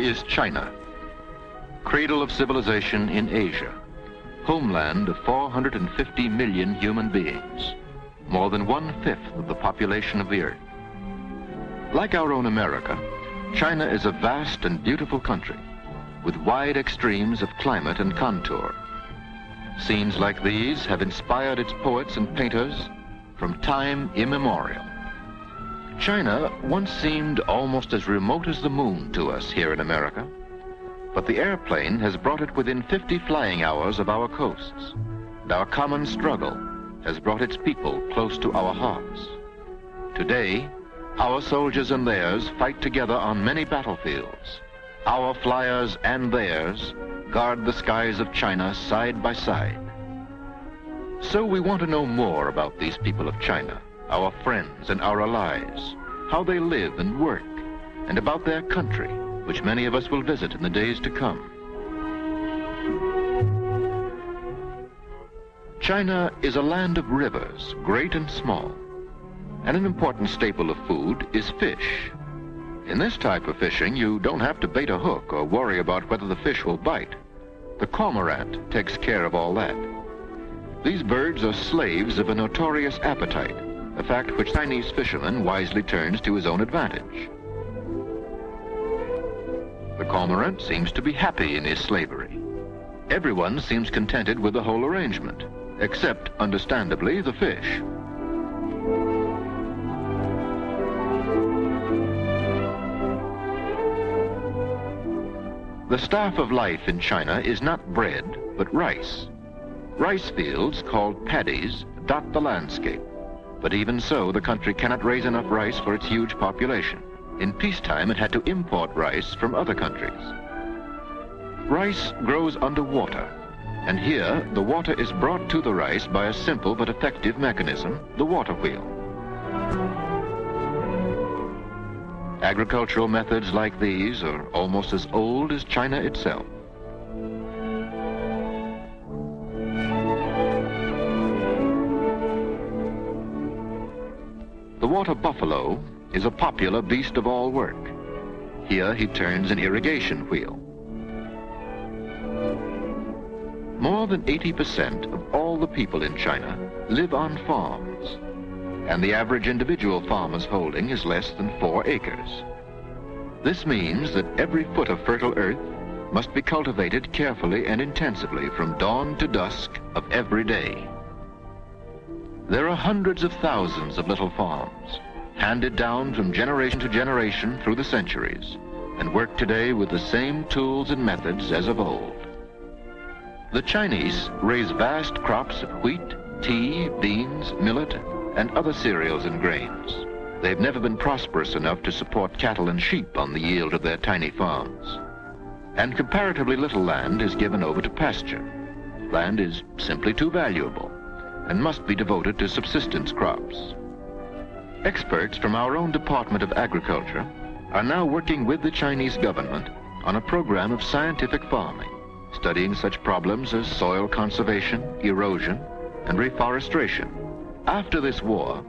is China, cradle of civilization in Asia, homeland of 450 million human beings, more than 1/5 of the population of the earth. Like our own America, China is a vast and beautiful country with wide extremes of climate and contour. Scenes like these have inspired its poets and painters from time immemorial. China once seemed almost as remote as the moon to us here in America, but the airplane has brought it within 50 flying hours of our coasts, and our common struggle has brought its people close to our hearts. Today, our soldiers and theirs fight together on many battlefields. Our flyers and theirs guard the skies of China side by side. So we want to know more about these people of China, our friends and our allies, how they live and work, and about their country, which many of us will visit in the days to come. China is a land of rivers, great and small, and an important staple of food is fish. In this type of fishing, you don't have to bait a hook or worry about whether the fish will bite. The cormorant takes care of all that. These birds are slaves of a notorious appetite, a fact which Chinese fisherman wisely turns to his own advantage. The cormorant seems to be happy in his slavery. Everyone seems contented with the whole arrangement, except, understandably, the fish. The staff of life in China is not bread, but rice. Rice fields, called paddies, dot the landscape. But even so, the country cannot raise enough rice for its huge population. In peacetime, it had to import rice from other countries. Rice grows underwater, and here the water is brought to the rice by a simple but effective mechanism, the water wheel. Agricultural methods like these are almost as old as China itself. The water buffalo is a popular beast of all work. Here he turns an irrigation wheel. More than 80% of all the people in China live on farms, and the average individual farmer's holding is less than 4 acres. This means that every foot of fertile earth must be cultivated carefully and intensively from dawn to dusk of every day. There are hundreds of thousands of little farms, handed down from generation to generation through the centuries, and work today with the same tools and methods as of old. The Chinese raise vast crops of wheat, tea, beans, millet, and other cereals and grains. They've never been prosperous enough to support cattle and sheep on the yield of their tiny farms. And comparatively little land is given over to pasture. Land is simply too valuable and must be devoted to subsistence crops. Experts from our own Department of Agriculture are now working with the Chinese government on a program of scientific farming, studying such problems as soil conservation, erosion, and reforestation. After this war,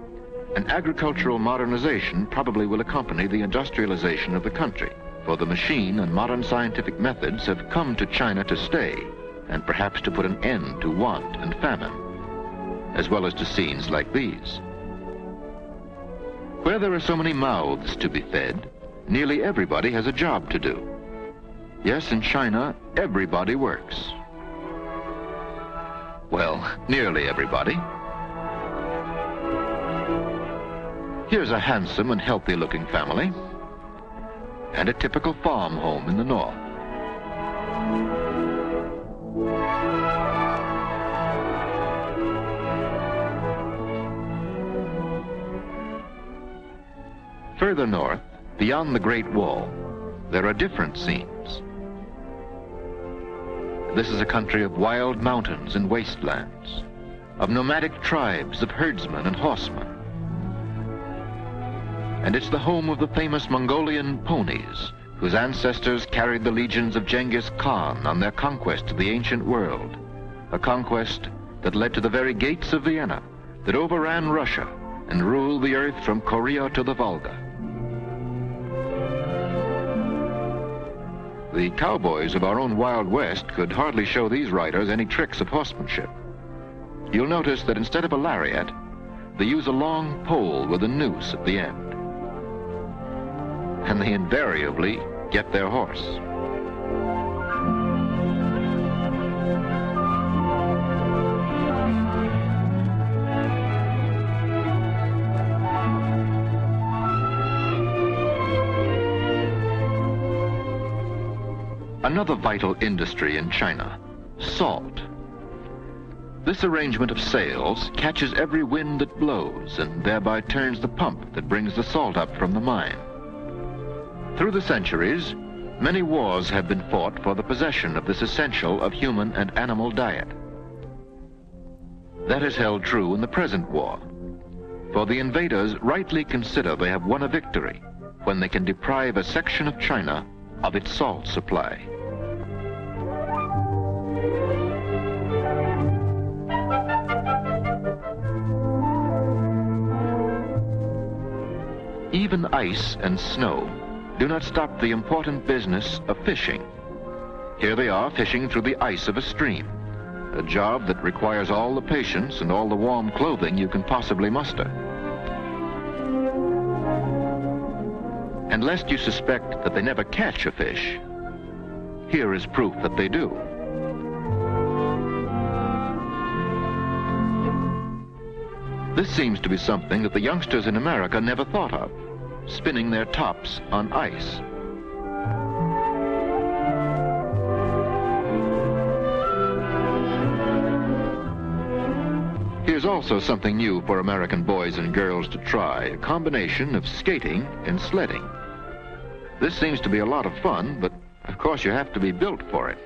an agricultural modernization probably will accompany the industrialization of the country, for the machine and modern scientific methods have come to China to stay, and perhaps to put an end to want and famine, as well as to scenes like these. Where there are so many mouths to be fed, nearly everybody has a job to do. Yes, in China, everybody works. Well, nearly everybody. Here's a handsome and healthy-looking family, and a typical farm home in the north. Further north, beyond the Great Wall, there are different scenes. This is a country of wild mountains and wastelands, of nomadic tribes of herdsmen and horsemen. And it's the home of the famous Mongolian ponies, whose ancestors carried the legions of Genghis Khan on their conquest of the ancient world, a conquest that led to the very gates of Vienna, that overran Russia and ruled the earth from Korea to the Volga. The cowboys of our own Wild West could hardly show these riders any tricks of horsemanship. You'll notice that instead of a lariat, they use a long pole with a noose at the end. And they invariably get their horse. Another vital industry in China, salt. This arrangement of sails catches every wind that blows and thereby turns the pump that brings the salt up from the mine. Through the centuries, many wars have been fought for the possession of this essential of human and animal diet. That is held true in the present war, for the invaders rightly consider they have won a victory when they can deprive a section of China of its salt supply. Even ice and snow do not stop the important business of fishing. Here they are fishing through the ice of a stream, a job that requires all the patience and all the warm clothing you can possibly muster. And lest you suspect that they never catch a fish, here is proof that they do. This seems to be something that the youngsters in America never thought of, spinning their tops on ice. Here's also something new for American boys and girls to try, a combination of skating and sledding. This seems to be a lot of fun, but of course you have to be built for it.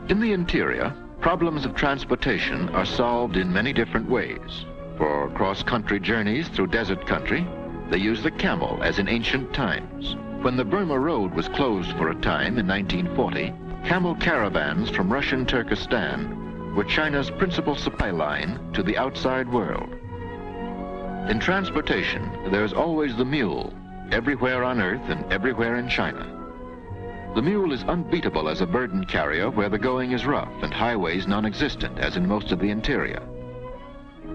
In the interior, problems of transportation are solved in many different ways. For cross-country journeys through desert country, they use the camel as in ancient times. When the Burma Road was closed for a time in 1940, camel caravans from Russian Turkestan were China's principal supply line to the outside world. In transportation, there's always the mule, everywhere on Earth and everywhere in China. The mule is unbeatable as a burden carrier where the going is rough and highways non-existent, as in most of the interior.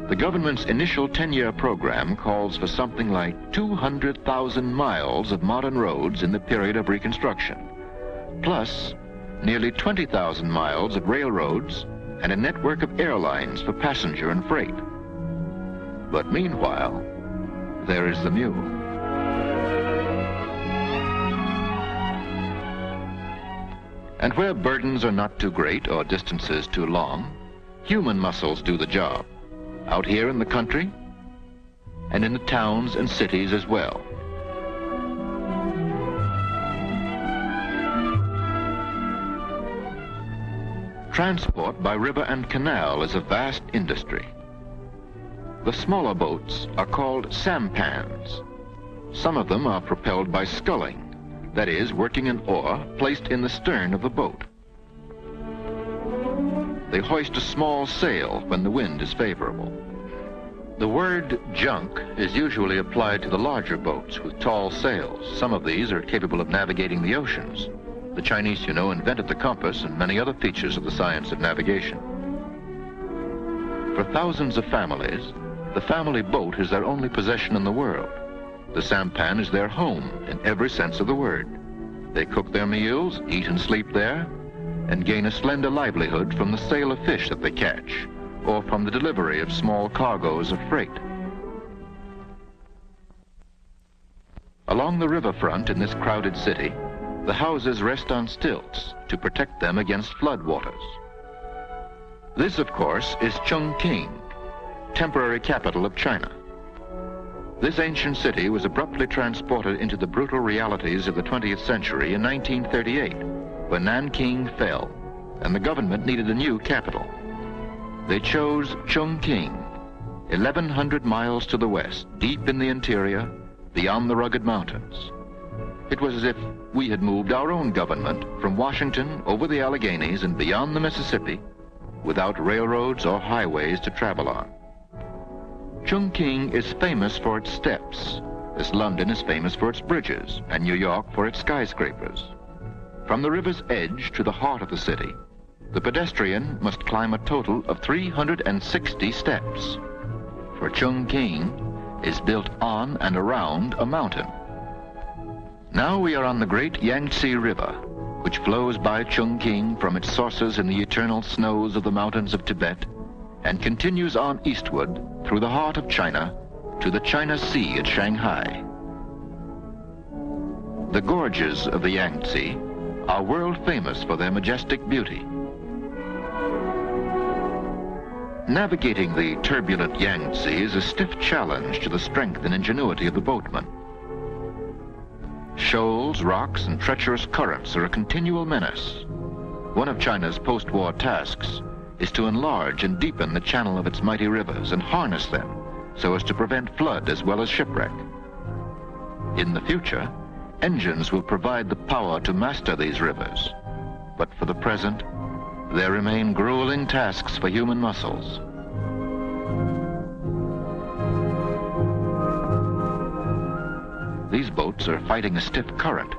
The government's initial 10-year program calls for something like 200,000 miles of modern roads in the period of Reconstruction, plus nearly 20,000 miles of railroads and a network of airlines for passenger and freight. But meanwhile, there is the mule. And where burdens are not too great or distances too long, human muscles do the job, out here in the country and in the towns and cities as well. Transport by river and canal is a vast industry. The smaller boats are called sampans. Some of them are propelled by sculling, that is, working an oar placed in the stern of the boat. They hoist a small sail when the wind is favorable. The word junk is usually applied to the larger boats with tall sails. Some of these are capable of navigating the oceans. The Chinese, you know, invented the compass and many other features of the science of navigation. For thousands of families, the family boat is their only possession in the world. The sampan is their home in every sense of the word. They cook their meals, eat and sleep there, and gain a slender livelihood from the sale of fish that they catch, or from the delivery of small cargoes of freight. Along the riverfront in this crowded city, the houses rest on stilts to protect them against floodwaters. This, of course, is Chongqing, temporary capital of China. This ancient city was abruptly transported into the brutal realities of the 20th century in 1938, when Nanking fell, and the government needed a new capital. They chose Chongqing, 1,100 miles to the west, deep in the interior, beyond the rugged mountains. It was as if we had moved our own government from Washington over the Alleghenies and beyond the Mississippi without railroads or highways to travel on. Chungking is famous for its steps, as London is famous for its bridges and New York for its skyscrapers. From the river's edge to the heart of the city, the pedestrian must climb a total of 360 steps, for Chungking is built on and around a mountain. Now we are on the great Yangtze River, which flows by Chungking from its sources in the eternal snows of the mountains of Tibet and continues on eastward through the heart of China to the China Sea at Shanghai. The gorges of the Yangtze are world famous for their majestic beauty. Navigating the turbulent Yangtze is a stiff challenge to the strength and ingenuity of the boatman. Shoals, rocks, and treacherous currents are a continual menace. One of China's post-war tasks is to enlarge and deepen the channel of its mighty rivers and harness them so as to prevent flood as well as shipwreck. In the future, engines will provide the power to master these rivers, but for the present, there remain grueling tasks for human muscles. These boats are fighting a stiff current.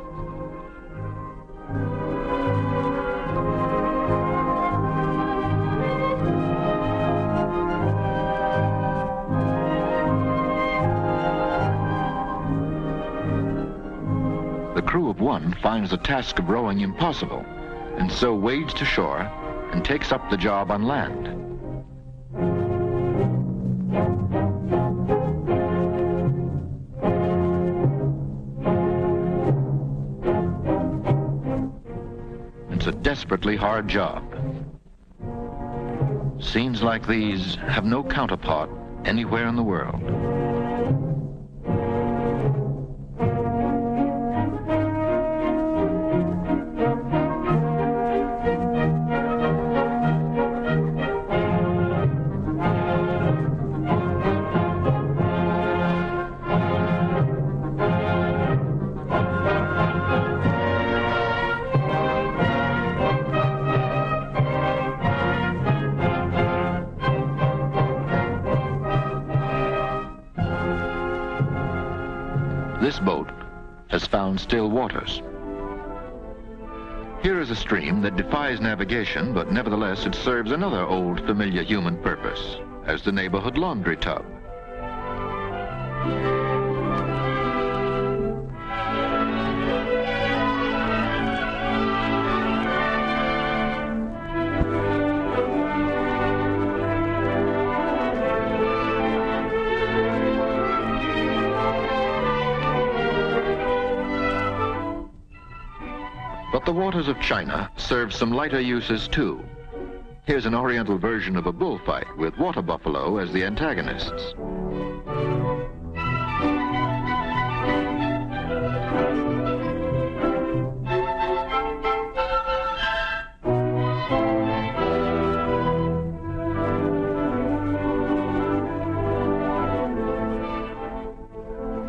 The crew of one finds the task of rowing impossible, and so wades to shore and takes up the job on land. It's a desperately hard job. Scenes like these have no counterpart anywhere in the world. This boat has found still waters. Here is a stream that defies navigation, but nevertheless it serves another old familiar human purpose, as the neighborhood laundry tub. But the waters of China serve some lighter uses too. Here's an oriental version of a bullfight with water buffalo as the antagonists.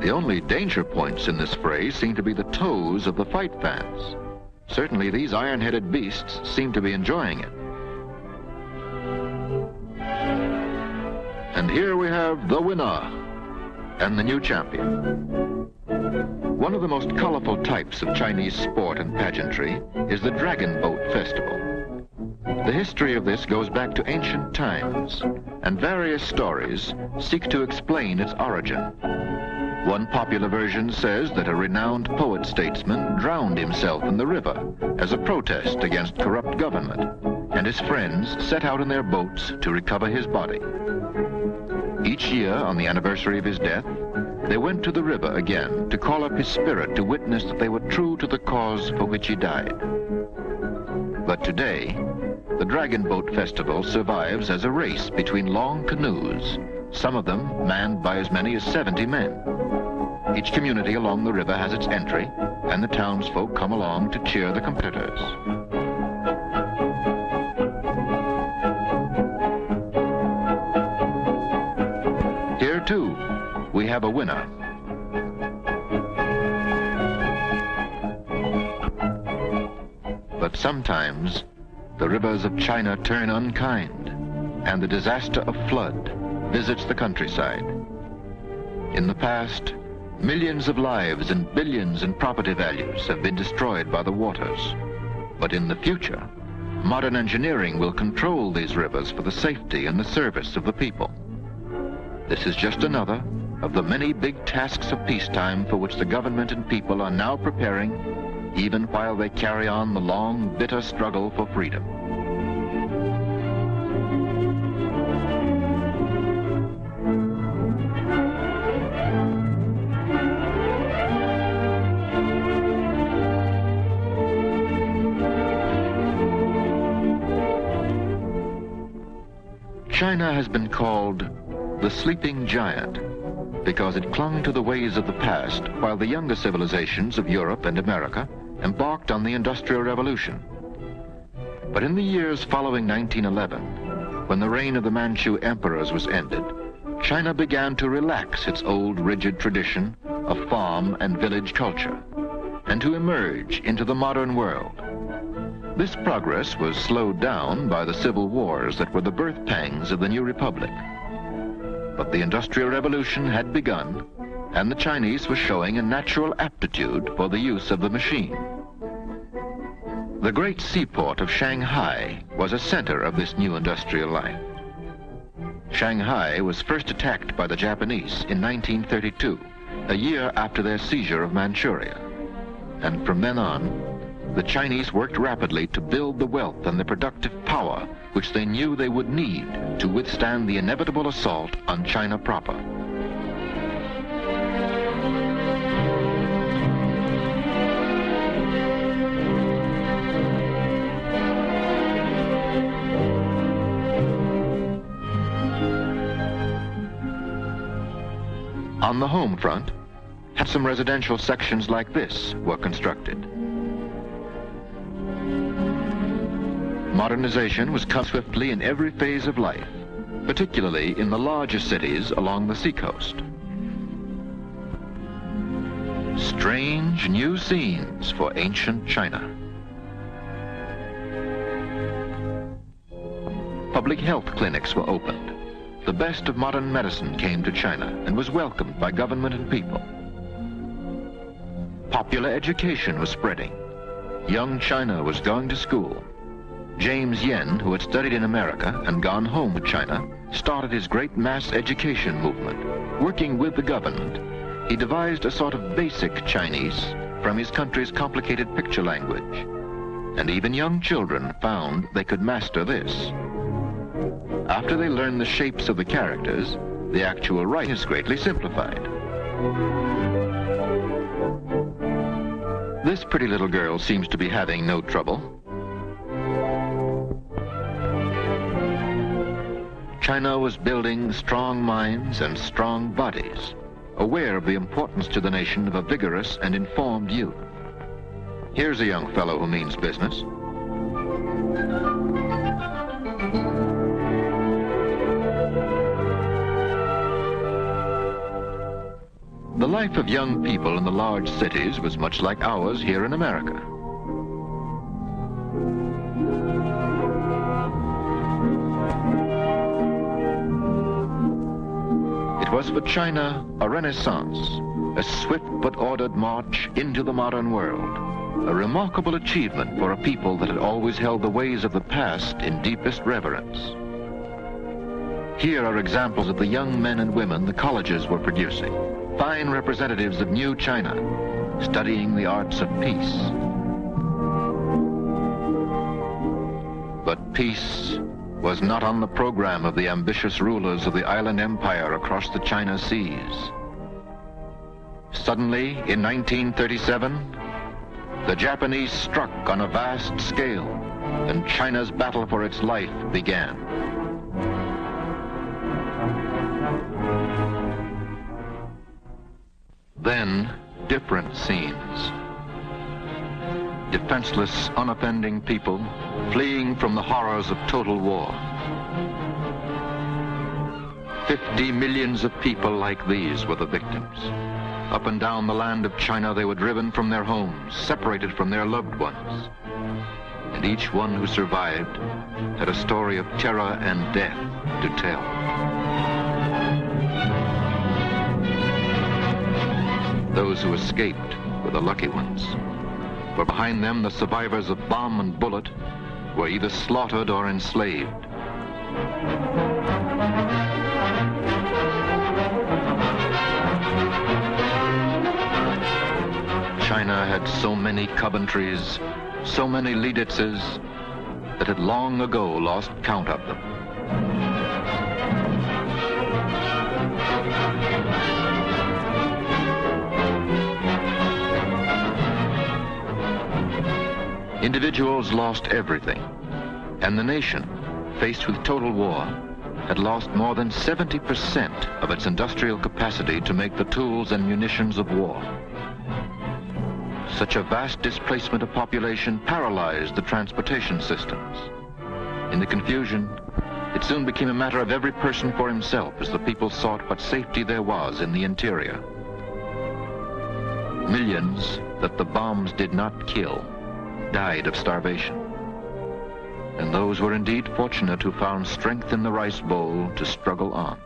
The only danger points in this fray seem to be the toes of the fight fans. Certainly these iron-headed beasts seem to be enjoying it. And here we have the winner and the new champion. One of the most colorful types of Chinese sport and pageantry is the Dragon Boat Festival. The history of this goes back to ancient times, and various stories seek to explain its origin. One popular version says that a renowned poet-statesman drowned himself in the river as a protest against corrupt government, and his friends set out in their boats to recover his body. Each year, on the anniversary of his death, they went to the river again to call up his spirit to witness that they were true to the cause for which he died. But today, the Dragon Boat Festival survives as a race between long canoes, some of them manned by as many as 70 men. Each community along the river has its entry, and the townsfolk come along to cheer the competitors. Here, too, we have a winner. But sometimes the rivers of China turn unkind, and the disaster of flood visits the countryside. In the past, millions of lives and billions in property values have been destroyed by the waters. But in the future, modern engineering will control these rivers for the safety and the service of the people. This is just another of the many big tasks of peacetime for which the government and people are now preparing, even while they carry on the long, bitter struggle for freedom. China has been called the sleeping giant because it clung to the ways of the past while the younger civilizations of Europe and America embarked on the Industrial Revolution. But in the years following 1911, when the reign of the Manchu emperors was ended, China began to relax its old rigid tradition of farm and village culture and to emerge into the modern world. This progress was slowed down by the civil wars that were the birth pangs of the new republic. But the Industrial Revolution had begun, and the Chinese were showing a natural aptitude for the use of the machine. The great seaport of Shanghai was a center of this new industrial life. Shanghai was first attacked by the Japanese in 1932, a year after their seizure of Manchuria. And from then on, the Chinese worked rapidly to build the wealth and the productive power which they knew they would need to withstand the inevitable assault on China proper. On the home front, handsome residential sections like this were constructed. Modernization was cut swiftly in every phase of life, particularly in the larger cities along the seacoast. Strange new scenes for ancient China. Public health clinics were opened. The best of modern medicine came to China and was welcomed by government and people. Popular education was spreading. Young China was going to school. James Yen, who had studied in America and gone home to China, started his great mass education movement. Working with the government, he devised a sort of basic Chinese from his country's complicated picture language. And even young children found they could master this. After they learned the shapes of the characters, the actual writing is greatly simplified. This pretty little girl seems to be having no trouble. China was building strong minds and strong bodies, aware of the importance to the nation of a vigorous and informed youth. Here's a young fellow who means business. The life of young people in the large cities was much like ours here in America. It was for China a renaissance, a swift but ordered march into the modern world, a remarkable achievement for a people that had always held the ways of the past in deepest reverence. Here are examples of the young men and women the colleges were producing, fine representatives of new China, studying the arts of peace. But peace was not on the program of the ambitious rulers of the island empire across the China seas. Suddenly, in 1937, the Japanese struck on a vast scale, and China's battle for its life began. Then, different scenes. Defenseless, unoffending people fleeing from the horrors of total war. 50 millions of people like these were the victims. Up and down the land of China, they were driven from their homes, separated from their loved ones. and each one who survived had a story of terror and death to tell. Those who escaped were the lucky ones, for behind them the survivors of bomb and bullet were either slaughtered or enslaved. China had so many Coventrys, so many Liebitzes, that had long ago lost count of them. Individuals lost everything, and the nation, faced with total war, had lost more than 70% of its industrial capacity to make the tools and munitions of war. Such a vast displacement of population paralyzed the transportation systems. In the confusion, it soon became a matter of every person for himself as the people sought what safety there was in the interior. Millions that the bombs did not kill died of starvation. And those were indeed fortunate who found strength in the rice bowl to struggle on.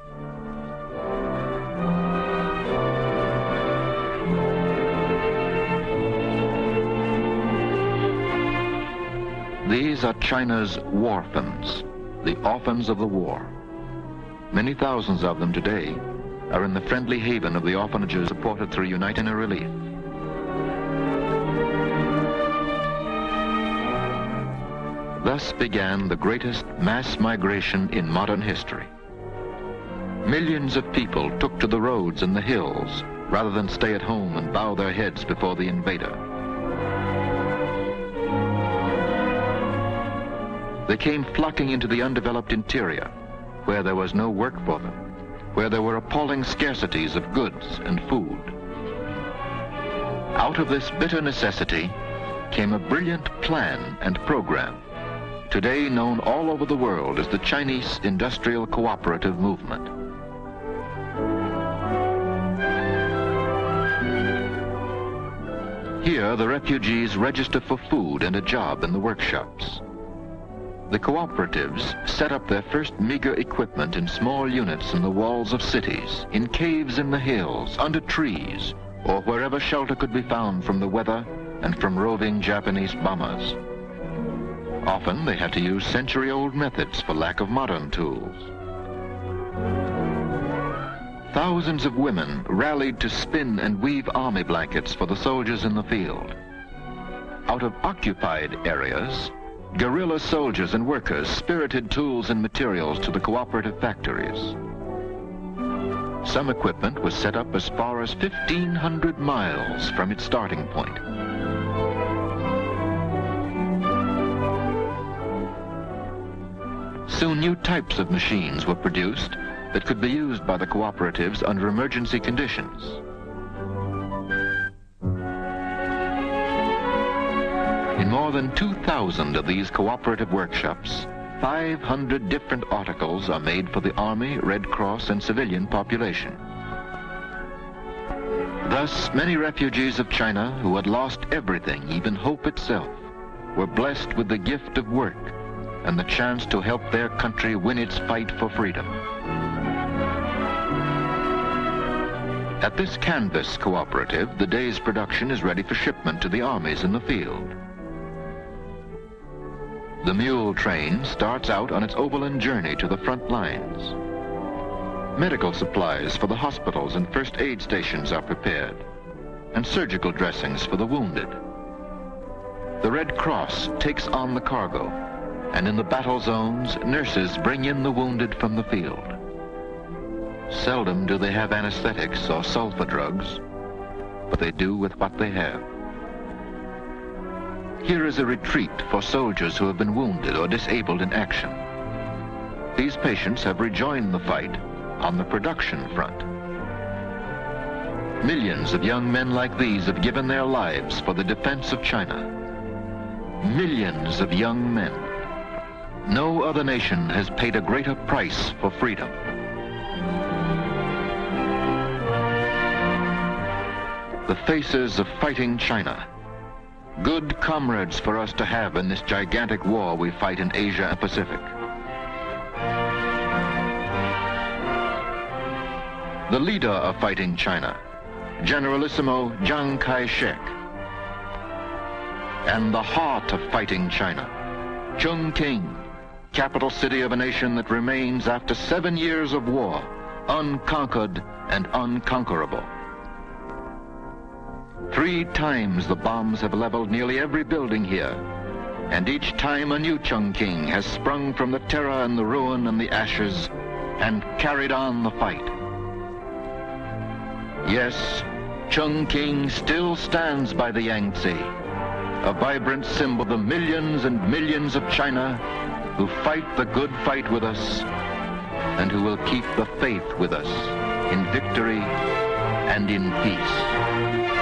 These are China's orphans, the orphans of the war. Many thousands of them today are in the friendly haven of the orphanages supported through United Relief. Thus began the greatest mass migration in modern history. Millions of people took to the roads and the hills rather than stay at home and bow their heads before the invader. They came flocking into the undeveloped interior, where there was no work for them, where there were appalling scarcities of goods and food. Out of this bitter necessity came a brilliant plan and program, today known all over the world as the Chinese Industrial Cooperative Movement. Here, the refugees register for food and a job in the workshops. The cooperatives set up their first meager equipment in small units in the walls of cities, in caves in the hills, under trees, or wherever shelter could be found from the weather and from roving Japanese bombers. Often they had to use century-old methods for lack of modern tools. Thousands of women rallied to spin and weave army blankets for the soldiers in the field. Out of occupied areas, guerrilla soldiers and workers spirited tools and materials to the cooperative factories. Some equipment was set up as far as 1,500 miles from its starting point. Soon new types of machines were produced that could be used by the cooperatives under emergency conditions. In more than 2,000 of these cooperative workshops, 500 different articles are made for the Army, Red Cross, and civilian population. Thus, many refugees of China who had lost everything, even hope itself, were blessed with the gift of work and the chance to help their country win its fight for freedom. At this canvas cooperative, the day's production is ready for shipment to the armies in the field. The mule train starts out on its overland journey to the front lines. Medical supplies for the hospitals and first aid stations are prepared, and surgical dressings for the wounded. The Red Cross takes on the cargo, and in the battle zones, nurses bring in the wounded from the field. Seldom do they have anesthetics or sulfa drugs, but they do with what they have. Here is a retreat for soldiers who have been wounded or disabled in action. These patients have rejoined the fight on the production front. Millions of young men like these have given their lives for the defense of China. Millions of young men. No other nation has paid a greater price for freedom. The faces of fighting China, Good comrades for us to have in this gigantic war we fight in Asia and Pacific. The leader of fighting China, Generalissimo Chiang Kai-shek. And the heart of fighting China, Chongqing, capital city of a nation that remains after 7 years of war, unconquered and unconquerable. 3 times the bombs have leveled nearly every building here, and each time a new Chongqing has sprung from the terror and the ruin and the ashes and carried on the fight. Yes, Chongqing still stands by the Yangtze, a vibrant symbol of the millions and millions of China who fight the good fight with us and who will keep the faith with us in victory and in peace.